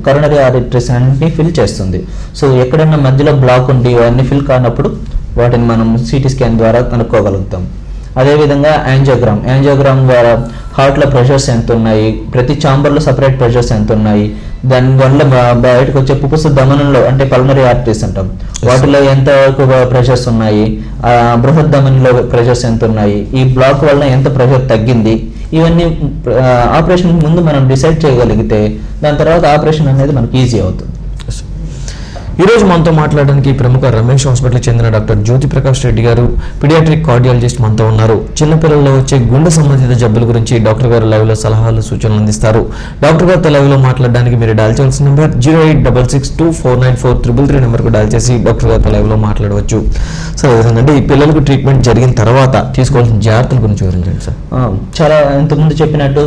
కరోనరీ ఆర్టరీస్ అన్నింటినీ ఫిల్ చేస్తుంది. సో ఎక్కడన్నా మధ్యలో బ్లాక్ ఉండి అవన్నీ ఫిల్ కానప్పుడు వాటిని మనం సిటీ స్కాన్ ద్వారా కనుక్కోగలుగుతాం. అదేవిధంగా యాంజియోగ్రామ్ ద్వారా హార్ట్లో ప్రెషర్స్ ఎంత ఉన్నాయి, ప్రతి ఛాంబర్లో సపరేట్ ప్రెషర్స్ ఎంత ఉన్నాయి, దానివల్ల బయటకు వచ్చే పుపుస ధమనంలో అంటే పల్మరీ ఆర్టరీస్ అంటాం, వాటిలో ఎంత ప్రెషర్స్ ఉన్నాయి, బృహత్ ధమనిలో ప్రెషర్స్ ఎంత ఉన్నాయి, ఈ బ్లాక్ వల్ల ఎంత ప్రెషర్ తగ్గింది, ఇవన్నీ ఆపరేషన్ ముందు మనం డిసైడ్ చేయగలిగితే దాని తర్వాత ఆపరేషన్ అనేది మనకి ఈజీ అవుతుంది. ఈరోజు మనతో మాట్లాడడానికి ప్రముఖ రమేష్ హాస్పిటల్కి చెందిన డాక్టర్ జ్యోతి ప్రకాష్ రెడ్డి గారు, పీడియాట్రిక్ కార్డియాలజిస్ట్ మనతో ఉన్నారు. చిన్నపిల్లల్లో వచ్చే గుండె సంబంధిత జబ్బుల గురించి డాక్టర్ గారు లైవ్లో సలహాలు, సూచనలు అందిస్తారు. డాక్టర్ గారితో లైవ్లో మాట్లాడడానికి మీరు డయల్ చేయాల్సిన నెంబర్ 08662494333 నెంబర్కు డయల్ చేసి డాక్టర్ గారితో లైవ్లో మాట్లాడవచ్చు. సార్ అంటే ఈ పిల్లలకు ట్రీట్మెంట్ జరిగిన తర్వాత తీసుకోవాల్సిన జాగ్రత్తల గురించి వివరించండి సార్. చాలా ఇంతకుముందు చెప్పినట్టు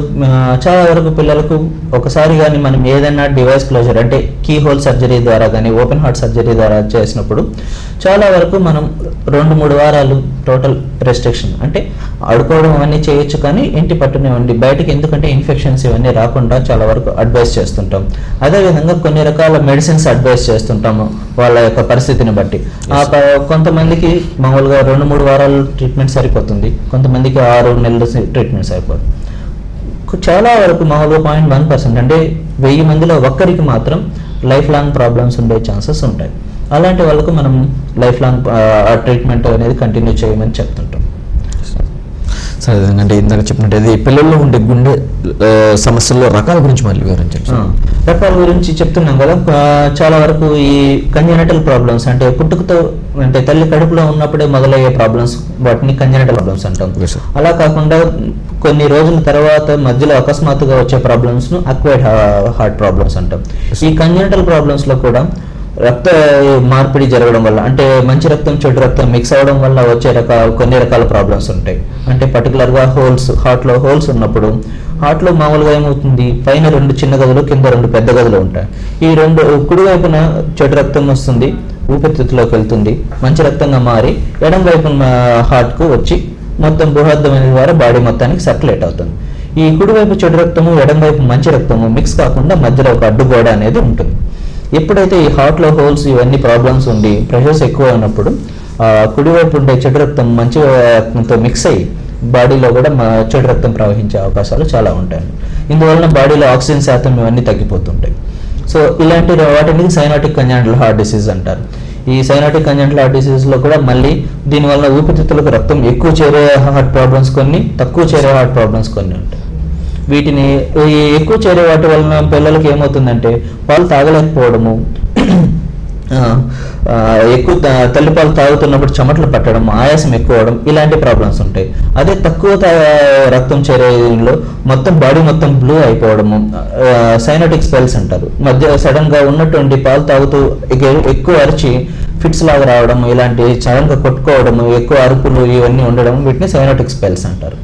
చాలా వరకు పిల్లలకు ఒకసారి కానీ మనం ఏదైనా డివైస్ క్లోజర్ అంటే కీ హోల్ సర్జరీ ద్వారా కానీ, ఓపెన్ హార్ట్ సర్జరీ ద్వారా చేసినప్పుడు చాలా వరకు మనం 2-3 వారాలు టోటల్ రెస్ట్రిక్షన్, అంటే ఆడుకోవడం అవన్నీ చేయొచ్చు కానీ ఇంటి పట్టునే ఉండి బయటకి, ఎందుకంటే ఇన్ఫెక్షన్స్ ఇవన్నీ రాకుండా చాలా వరకు అడ్వైస్ చేస్తుంటాం. అదేవిధంగా కొన్ని రకాల మెడిసిన్స్ అడ్వైస్ చేస్తుంటాము వాళ్ళ యొక్క పరిస్థితిని బట్టి. కొంతమందికి మామూలుగా 2-3 వారాలు ట్రీట్మెంట్ సరిపోతుంది, కొంతమందికి 6 నెలలు ట్రీట్మెంట్ సరిపోతుంది. చాలా వరకు మామూలుగా 0.1% అంటే 1000 మందిలో ఒక్కరికి మాత్రం లైఫ్ లాంగ్ ప్రాబ్లమ్స్ ఉండే ఛాన్సెస్ ఉంటాయి. అలాంటి వాళ్ళకు మనం లైఫ్ లాంగ్ ట్రీట్మెంట్ అనేది కంటిన్యూ చేయమని చెప్తుంటాం. సరే, అంటే ఇందాక చెప్పినట్టు పిల్లల్లో ఉండే గుండె సమస్యల్లో రకాల గురించి మళ్ళీ వివరించండి. రకాల గురించి చెప్తున్నాం కదా, చాలా వరకు ఈ కంజెనిటల్ ప్రాబ్లమ్స్ అంటే పుట్టుకతో అంటే తల్లి కడుపులో ఉన్నప్పుడే మొదలయ్యే ప్రాబ్లమ్స్, వాటిని కంజెనిటల్ ప్రాబ్లమ్స్ అంటాం. అలా కాకుండా కొన్ని రోజుల తర్వాత మధ్యలో అకస్మాత్తుగా వచ్చే ప్రాబ్లమ్స్ను అక్వైర్డ్ హార్ట్ ప్రాబ్లమ్స్ అంటాం. ఈ కంజెనిటల్ ప్రాబ్లమ్స్లో కూడా రక్త మార్పిడి జరగడం వల్ల, అంటే మంచి రక్తం చెడు రక్తం మిక్స్ అవ్వడం వల్ల వచ్చే కొన్ని రకాల ప్రాబ్లమ్స్ ఉంటాయి. అంటే పర్టికులర్గా హార్ట్లో హోల్స్ ఉన్నప్పుడు హార్ట్లో మామూలుగా ఏమవుతుంది, పైన 2 చిన్న గదులు, కింద 2 పెద్ద గదులు ఉంటాయి. ఈ 2 కుడివైపున చెడు రక్తం వస్తుంది, ఊపిరితిత్తులోకి వెళ్తుంది, మంచి రక్తంగా మారి ఎడం వైపున హార్ట్కు వచ్చి మొత్తం బృహద్దమైన ద్వారా బాడీ మొత్తానికి సర్క్యులేట్ అవుతుంది. ఈ కుడివైపు చెడు రక్తము, ఎడం వైపు మంచి రక్తము మిక్స్ కాకుండా మధ్యలో ఒక అడ్డుగోడ అనేది ఉంటుంది. ఎప్పుడైతే ఈ హార్ట్లో హోల్స్ ఇవన్నీ ప్రాబ్లమ్స్ ఉండి ప్రెషర్స్ ఎక్కువ ఉన్నప్పుడు కుడివైపు ఉండే చెడు రక్తం మంచి రక్తంతో మిక్స్ అయ్యి బాడీలో కూడా చెడు రక్తం ప్రవహించే అవకాశాలు చాలా ఉంటాయి. ఇందువలన బాడీలో ఆక్సిజన్ శాతం ఇవన్నీ తగ్గిపోతుంటాయి. సో ఇలాంటి వాటిని సైనాటిక్ కంజెనిటల్ హార్ట్ డిసీజ్ అంటారు. ఈ సైనాటిక్ కంజెనిటల్ హార్ట్ డిసీజ్లో కూడా మళ్ళీ దీనివల్ల ఊపిరితిత్తులకు రక్తం ఎక్కువ చేరే హార్ట్ ప్రాబ్లమ్స్ కొన్ని, తక్కువ చేరే హార్ట్ ప్రాబ్లమ్స్ కొన్ని ఉంటాయి. వీటిని ఎక్కువ చేరే వాటి వలన పిల్లలకి ఏమవుతుందంటే పాలు తాగలేకపోవడము, ఎక్కువ తల్లిపాలు తాగుతున్నప్పుడు చెమటలు పట్టడం, ఆయాసం ఎక్కువ అవడం, ఇలాంటి ప్రాబ్లమ్స్ ఉంటాయి. అదే తక్కువ రక్తం చేరేలో మొత్తం బాడీ మొత్తం బ్లూ అయిపోవడము, సైనోటిక్ స్పెల్స్ అంటారు. మధ్య సడన్ గా ఉన్నటువంటి పాలు తాగుతూ ఎక్కువ అరిచి ఫిట్స్ లాగా రావడం, ఇలాంటి సడన్ గా కొట్టుకోవడము, ఎక్కువ అరుపులు ఇవన్నీ ఉండడం, వీటిని సైనోటిక్ స్పెల్స్ అంటారు.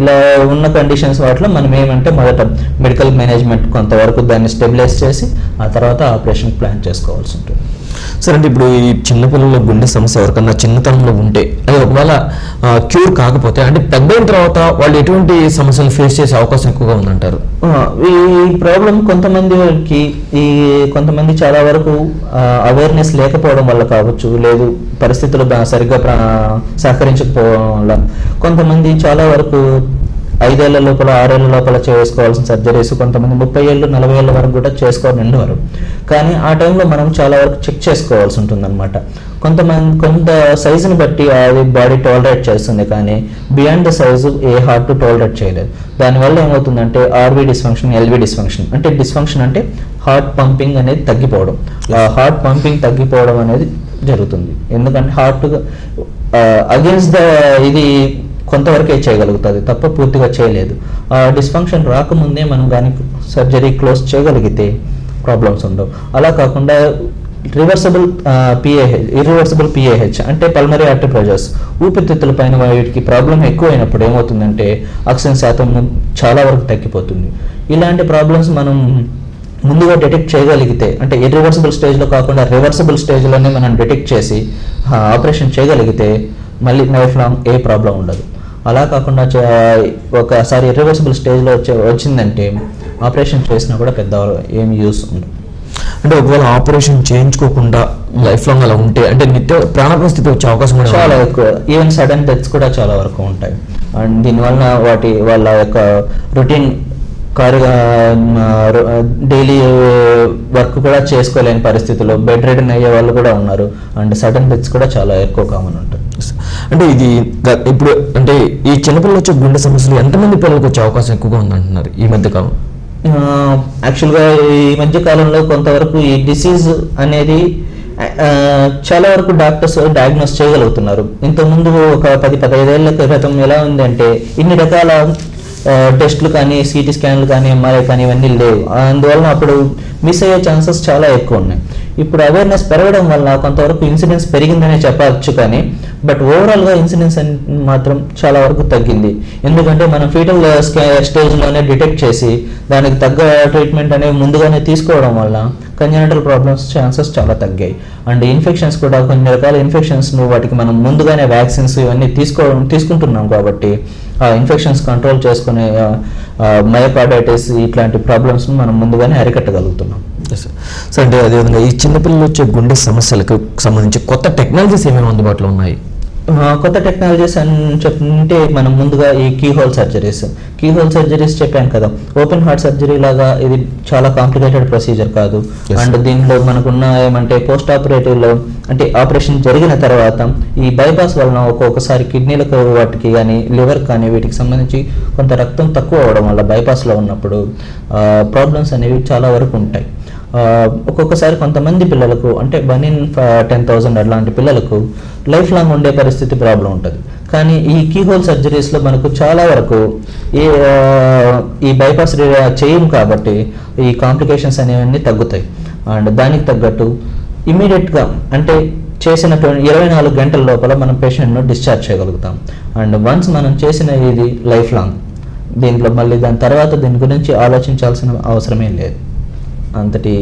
ఇలా ఉన్న కండిషన్స్ వాటిలో మనం ఏమంటే మొదట మెడికల్ మేనేజ్మెంట్ కొంతవరకు దాన్ని స్టెబిలైజ్ చేసి ఆ తర్వాత ఆపరేషన్ ప్లాన్ చేసుకోవాల్సి ఉంటుంది. సరే అంటే ఇప్పుడు ఈ చిన్నపిల్లల గుండె సమస్య ఎవరికన్నా చిన్నతనంలో ఉంటే అది ఒకవేళ క్యూర్ కాకపోతే అంటే పెద్దయిన తర్వాత వాళ్ళు ఎటువంటి సమస్యలు ఫేస్ చేసే అవకాశం ఎక్కువగా ఉందంటారు? ఈ ప్రాబ్లం కొంతమంది చాలా వరకు అవేర్నెస్ లేకపోవడం వల్ల కావచ్చు, లేదు పరిస్థితులు సరిగ్గా సహకరించకపోవడం వల్ల కొంతమంది చాలా వరకు 5 ఏళ్ల లోపల 6 ఏళ్ల లోపల చేసుకోవాల్సిన సర్జరీస్, కొంతమంది 30 ఏళ్ళు 40 ఏళ్ళ వరకు కూడా చేసుకోవాలని ఉండేవారు. కానీ ఆ టైంలో మనం చాలా వరకు చెక్ చేసుకోవాల్సి ఉంటుంది అనమాట. కొంత సైజుని బట్టి అది బాడీ టాలరేట్ చేస్తుంది, కానీ beyond the size A heart tolerate చేయలేదు. దానివల్ల ఏమవుతుందంటే ఆర్వీ డిస్ఫంక్షన్, ఎల్వి డిస్ఫంక్షన్. అంటే డిస్ఫంక్షన్ అంటే హార్ట్ పంపింగ్ అనేది తగ్గిపోవడం. హార్ట్ పంపింగ్ తగ్గిపోవడం అనేది జరుగుతుంది. ఎందుకంటే హార్ట్ అగేన్స్ట్ ద ఇది కొంతవరకే చేయగలుగుతుంది తప్ప పూర్తిగా చేయలేదు. ఆ డిస్ఫంక్షన్ రాకముందే మనం కానీ సర్జరీ క్లోజ్ చేయగలిగితే ప్రాబ్లమ్స్ ఉండవు. అలా కాకుండా ఇర్రివర్సిబుల్ పిఏహెచ్ అంటే పల్మరీ ఆర్టరీ ప్రెషర్స్, ఊపిరితిత్తుల పైన వీటికి ప్రాబ్లం ఎక్కువైనప్పుడు ఏమవుతుందంటే ఆక్సిజన్ శాతం చాలా వరకు తగ్గిపోతుంది. ఇలాంటి ప్రాబ్లమ్స్ మనం ముందుగా డిటెక్ట్ చేయగలిగితే, అంటే ఇర్రివర్సిబుల్ స్టేజ్లో కాకుండా రివర్సిబుల్ స్టేజ్లోనే మనం డిటెక్ట్ చేసి ఆపరేషన్ చేయగలిగితే మళ్ళీ లైఫ్ లాంగ్ ఏ ప్రాబ్లం ఉండదు. అలా కాకుండా ఒకసారి ఇర్రివర్సిబుల్ స్టేజ్లో వచ్చిందంటే ఆపరేషన్ చేసినా కూడా పెద్ద ఏమి యూస్ ఉండదు. అంటే ఒకవేళ ఆపరేషన్ చేయించుకోకుండా లైఫ్ లాంగ్ అలా ఉంటే అంటే నిత్య ప్రాణ పరిస్థితి వచ్చే అవకాశం కూడా చాలా ఎక్కువ. ఈవెన్ సడన్ డెత్స్ కూడా చాలా వరకు ఉంటాయి. అండ్ దీనివల్ల వాళ్ళ యొక్క రొటీన్ డైలీ వర్క్ కూడా చేసుకోలేని పరిస్థితుల్లో బెడ్ రిడన్ అయ్యే వాళ్ళు కూడా ఉన్నారు. అండ్ సడన్ డెత్స్ కూడా చాలా ఎక్కువ కామన్ ఉంటుంది. అంటే ఇది ఇప్పుడు అంటే ఈ చిన్నపిల్లలు వచ్చే గుండె సమస్యలు ఎంతమంది పిల్లలకు వచ్చే అవకాశం ఎక్కువగా ఉందంటున్నారు ఈ మధ్య కాలం? యాక్చువల్గా ఈ మధ్య కాలంలో కొంతవరకు ఈ డిసీజ్ అనేది చాలా వరకు డాక్టర్స్ డయాగ్నోస్ చేయగలుగుతున్నారు. ఇంతకుముందు ఒక 10-15 ఏళ్ల క్రితం ఎలా ఉందంటే ఇన్ని రకాల టెస్టులు కానీ, సిటీ స్కాన్లు కానీ, ఎంఆర్ఐ కానీ ఇవన్నీ లేవు. అందువలన అప్పుడు మిస్ అయ్యే ఛాన్సెస్ చాలా ఎక్కువ ఉన్నాయి. ఇప్పుడు అవేర్నెస్ పెరగడం వల్ల కొంతవరకు ఇన్సిడెన్స్ పెరిగిందనే చెప్పచ్చు, కానీ బట్ ఓవరాల్గా ఇన్సిడెన్స్ మాత్రం చాలా వరకు తగ్గింది. ఎందుకంటే మనం ఫీటల్ స్టేజ్లోనే డిటెక్ట్ చేసి దానికి తగ్గ ట్రీట్మెంట్ అనేవి ముందుగానే తీసుకోవడం వల్ల కంజనటల్ ప్రాబ్లమ్స్ ఛాన్సెస్ చాలా తగ్గాయి. అండ్ ఇన్ఫెక్షన్స్ కూడా కొన్ని రకాల ఇన్ఫెక్షన్స్ వాటికి మనం ముందుగానే వ్యాక్సిన్స్ ఇవన్నీ తీసుకుంటున్నాం కాబట్టి ఆ ఇన్ఫెక్షన్స్ కంట్రోల్ చేసుకునే మయోకార్డైటిస్ ఇట్లాంటి ప్రాబ్లమ్స్ మనం ముందుగానే అరికట్టగలుగుతున్నాం. సార్ అంటే అదేవిధంగా ఈ చిన్నపిల్లలు వచ్చే గుండె సమస్యలకు సంబంధించి కొత్త టెక్నాలజీస్ ఏమేమి అందుబాటులో ఉన్నాయి? కొత్త టెక్నాలజీస్ అని చెప్తుంటే మనం ముందుగా ఈ కీహోల్ సర్జరీస్ చెప్పాను కదా. ఓపెన్ హార్ట్ సర్జరీ లాగా ఇది చాలా కాంప్లికేటెడ్ ప్రొసీజర్ కాదు. అండ్ దీనిలో మనకున్న ఏమంటే పోస్ట్ ఆపరేటివ్లో అంటే ఆపరేషన్ జరిగిన తర్వాత ఈ బైపాస్ వలన ఒక్కొక్కసారి కిడ్నీలకు వాటికి కానీ లివర్ కానీ వీటికి సంబంధించి కొంత రక్తం తక్కువ అవడం వల్ల బైపాస్లో ఉన్నప్పుడు ప్రాబ్లమ్స్ అనేవి చాలా వరకు ఉంటాయి. ఒక్కొక్కసారి కొంతమంది పిల్లలకు అంటే 1 in 10,000 అలాంటి పిల్లలకు లైఫ్ లాంగ్ ఉండే పరిస్థితి ప్రాబ్లం ఉంటుంది. కానీ ఈ కీహోల్ సర్జరీస్లో మనకు చాలా వరకు ఈ బైపాస్ చేయం కాబట్టి ఈ కాంప్లికేషన్స్ అనేవన్నీ తగ్గుతాయి. అండ్ దానికి తగ్గట్టు ఇమీడియట్గా అంటే చేసిన 24 గంటల లోపల మనం పేషెంట్ను డిశ్చార్జ్ చేయగలుగుతాం. అండ్ వన్స్ మనం చేసిన ఇది లైఫ్ లాంగ్, దీంట్లో మళ్ళీ దాని తర్వాత దీని గురించి ఆలోచించాల్సిన అవసరమే లేదు. అంతటి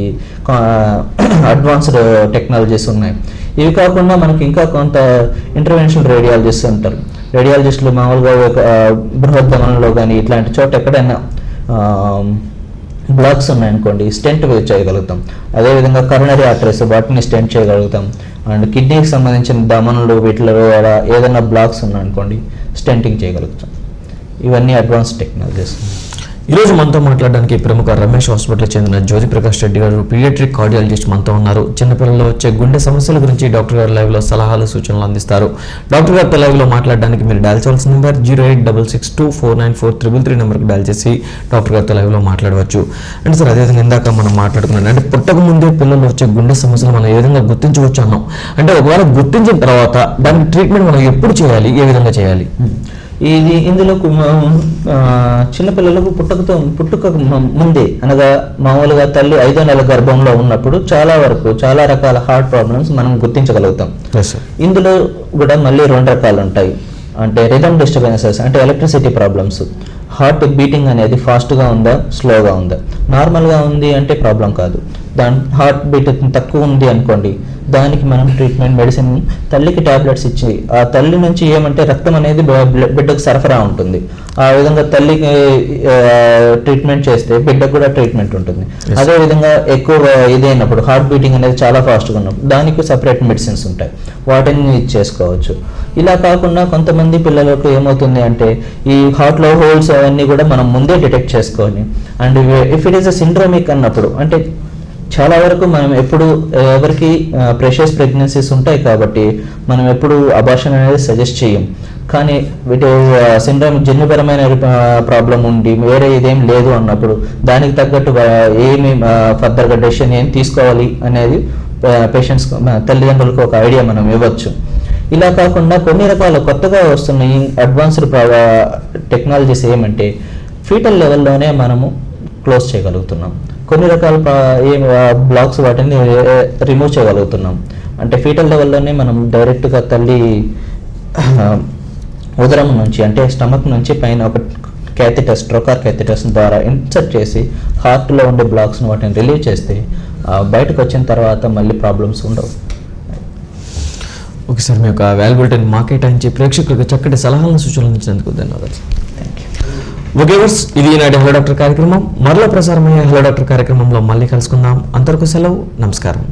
అడ్వాన్స్డ్ టెక్నాలజీస్ ఉన్నాయి. ఇవి కాకుండా మనకి ఇంకా కొంత ఇంటర్వెన్షనల్ రేడియాలజిస్ట్ ఉంటారు. రేడియాలజిస్టులు మామూలుగా బృహద్దమనంలో కానీ ఇట్లాంటి చోట ఎక్కడైనా బ్లాక్స్ ఉన్నాయనుకోండి స్టెంట్ చేయగలుగుతాం. అదేవిధంగా కరోనరీ ఆర్టరీస్ వాటిని స్టెంట్ చేయగలుగుతాం. అండ్ కిడ్నీకి సంబంధించిన దమనులు వీటిలో ఏదైనా బ్లాక్స్ ఉన్నాయనుకోండి స్టెంటింగ్ చేయగలుగుతాం. ఇవన్నీ అడ్వాన్స్ టెక్నాలజీస్. ఈరోజు మనతో మాట్లాడడానికి ప్రముఖ రమేష్ హాస్పిటల్కి చెందిన జ్యోతి ప్రకాష్ రెడ్డి గారు పీడియాట్రిక్ కార్డియాలజిస్ట్ మనతో ఉన్నారు. చిన్నపిల్లల్లో వచ్చే గుండె సమస్యల గురించి డాక్టర్ గారు లైవ్లో సలహాలు సూచనలు అందిస్తారు. డాక్టర్ గారితో లైవ్లో మాట్లాడడానికి మీరు డయల్ చేయాల్సిన నెంబర్ 08662494333 నెంబర్కి డయల్ చేసి డాక్టర్ గారితో లైవ్లో మాట్లాడవచ్చు. అంటే సార్ అదేవిధంగా ఇందాక మనం మాట్లాడుకున్నాం అంటే పుట్టక ముందే పిల్లలు వచ్చే గుండె సమస్యలు మనం ఏ విధంగా గుర్తించవచ్చు అన్నాం. అంటే ఒకవేళ గుర్తించిన తర్వాత దానికి ట్రీట్మెంట్ మనం ఎప్పుడు చేయాలి, ఏ విధంగా చేయాలి? ఇందులో చిన్నపిల్లలకు పుట్టుక ముందే అనగా మామూలుగా తల్లి 5వ నెల గర్భంలో ఉన్నప్పుడు చాలా రకాల హార్ట్ ప్రాబ్లమ్స్ మనం గుర్తించగలుగుతాం. ఇందులో కూడా మళ్ళీ 2 రకాలు ఉంటాయి. అంటే రిథమ్ డిస్టర్బెన్సెస్ అంటే ఎలక్ట్రిసిటీ ప్రాబ్లమ్స్. హార్ట్ బీటింగ్ అనేది ఫాస్ట్గా ఉందా స్లోగా ఉందా, నార్మల్గా ఉంది అంటే ప్రాబ్లం కాదు, దాని హార్ట్ బీట్ తక్కువ ఉంది అనుకోండి, దానికి మనం ట్రీట్మెంట్ మెడిసిన్ తల్లికి టాబ్లెట్స్ ఇచ్చి ఆ తల్లి నుంచి ఏమంటే రక్తం అనేది బిడ్డకు సరఫరా ఉంటుంది. ఆ విధంగా తల్లికి ట్రీట్మెంట్ చేస్తే బిడ్డకు కూడా ట్రీట్మెంట్ ఉంటుంది. అదే విధంగా ఎక్కువ ఇదైనప్పుడు హార్ట్ బీటింగ్ అనేది చాలా ఫాస్ట్గా ఉన్నప్పుడు దానికి సపరేట్ మెడిసిన్స్ ఉంటాయి, వాటిని చేసుకోవచ్చు. ఇలా కాకుండా కొంతమంది పిల్లలకు ఏమవుతుంది అంటే ఈ హార్ట్లో హోల్స్ అవన్నీ కూడా మనం ముందే డిటెక్ట్ చేసుకోవాలి. And if it is a syndromic అన్నప్పుడు అంటే చాలా వరకు మనం ఎప్పుడు ఎవరికి ప్రెషస్ ప్రెగ్నెన్సీస్ ఉంటాయి కాబట్టి మనం ఎప్పుడు అబార్షన్ అనేది సజెస్ట్ చేయం. కానీ వీటి సిండ్రోమ్ జన్యుపరమైన ప్రాబ్లం ఉండి వేరే ఇదేం లేదు అన్నప్పుడు దానికి తగ్గట్టు ఏమి ఫర్దర్గా డెసిషన్ ఏం తీసుకోవాలి అనేది పేషెంట్స్ తల్లిదండ్రులకు ఒక ఐడియా మనం ఇవ్వచ్చు. ఇలా కాకుండా కొన్ని రకాల కొత్తగా వస్తున్న ఈ అడ్వాన్స్డ్ టెక్నాలజీస్ ఏమంటే ఫీటల్ లెవెల్లోనే మనము క్లోజ్ చేయగలుగుతున్నాం. కొన్ని రకాల బ్లాక్స్ వాటిని రిమూవ్ చేయగలుగుతున్నాం. అంటే ఫీటల్ లెవెల్లోనే మనం డైరెక్ట్గా తల్లి ఉదరం నుంచి అంటే స్టమక్ నుంచి పైన ఒక క్యాథెటర్స్ ట్రోకార్ క్యాథెటర్స్ ద్వారా ఇన్సర్ట్ చేసి హార్ట్లో ఉండే బ్లాక్స్ని వాటిని రిలీవ్ చేస్తే బయటకు వచ్చిన తర్వాత మళ్ళీ ప్రాబ్లమ్స్ ఉండవు. ఓకే సార్, మీ యొక్క వాల్యుబుల్ టైం మాకే కేటాయించి ప్రేక్షకులకు చక్కటి సలహాలను సూచనలు ఇచ్చినందుకు ధన్యవాదాలు. ఓకే వర్స్, ఇది ఈనాటి హలో డాక్టర్ కార్యక్రమం. మరలా ప్రసారమయ్యే హలో డాక్టర్ కార్యక్రమంలో మళ్ళీ కలుసుకుందాం. అంతవరకు సెలవు, నమస్కారం.